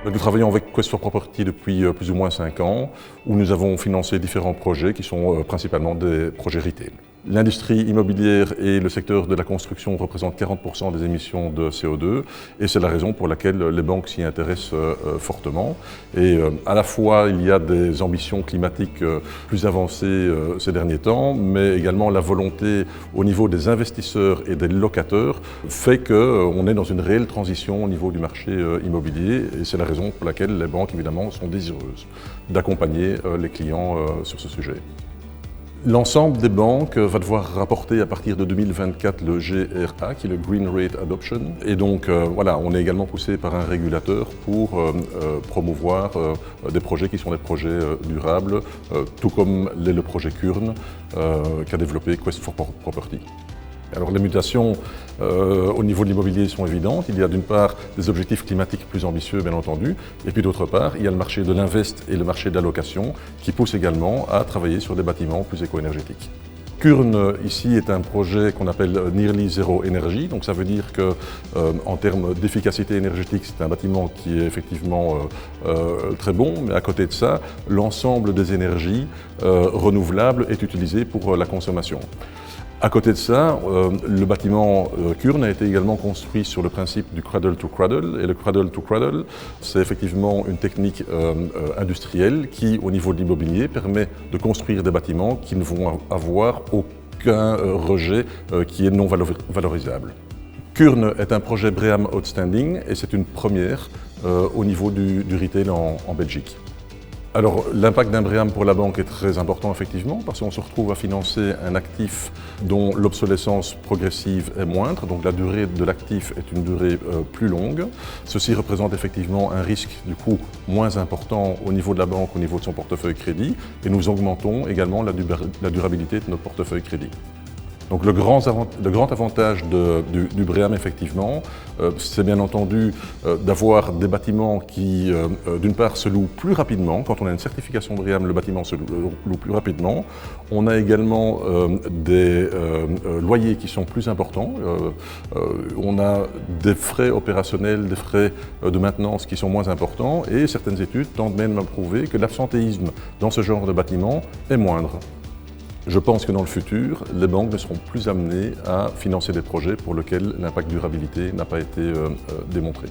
Nous travaillons avec Quest for Property depuis plus ou moins 5 ans, où nous avons financé différents projets qui sont principalement des projets retail. L'industrie immobilière et le secteur de la construction représentent 40% des émissions de CO2 et c'est la raison pour laquelle les banques s'y intéressent fortement. Et à la fois, il y a des ambitions climatiques plus avancées ces derniers temps, mais également la volonté au niveau des investisseurs et des locataires fait qu'on est dans une réelle transition au niveau du marché immobilier et c'est la raison pour laquelle les banques, évidemment, sont désireuses d'accompagner les clients sur ce sujet. L'ensemble des banques va devoir rapporter à partir de 2024 le GRA, qui est le Green Rate Adoption. Et donc voilà, on est également poussé par un régulateur pour promouvoir des projets qui sont des projets durables, tout comme l'est le projet Curne qu'a développé Quest for Property. Alors les mutations au niveau de l'immobilier sont évidentes. Il y a d'une part des objectifs climatiques plus ambitieux, bien entendu, et puis d'autre part, il y a le marché de l'invest et le marché de la location qui poussent également à travailler sur des bâtiments plus éco-énergétiques. Curne, ici, est un projet qu'on appelle Nearly Zero Energy, donc ça veut dire que, en termes d'efficacité énergétique, c'est un bâtiment qui est effectivement très bon, mais à côté de ça, l'ensemble des énergies renouvelables est utilisé pour la consommation. À côté de ça, le bâtiment Curne a été également construit sur le principe du cradle to cradle. Et le cradle to cradle, c'est effectivement une technique industrielle qui, au niveau de l'immobilier, permet de construire des bâtiments qui ne vont avoir aucun rejet qui est non valorisable. Curne est un projet BREEAM Outstanding et c'est une première au niveau du retail en Belgique. Alors l'impact d'un BREEAM pour la banque est très important effectivement parce qu'on se retrouve à financer un actif dont l'obsolescence progressive est moindre, donc la durée de l'actif est une durée plus longue. Ceci représente effectivement un risque du coup moins important au niveau de la banque, au niveau de son portefeuille crédit et nous augmentons également la durabilité de notre portefeuille crédit. Donc le grand avantage du BREEAM, effectivement, c'est bien entendu d'avoir des bâtiments qui, d'une part, se louent plus rapidement. Quand on a une certification BREEAM, le bâtiment se loue plus rapidement. On a également des loyers qui sont plus importants. On a des frais opérationnels, des frais de maintenance qui sont moins importants. Et certaines études tentent même à prouver que l'absentéisme dans ce genre de bâtiment est moindre. Je pense que dans le futur, les banques ne seront plus amenées à financer des projets pour lesquels l'impact durabilité n'a pas été démontré.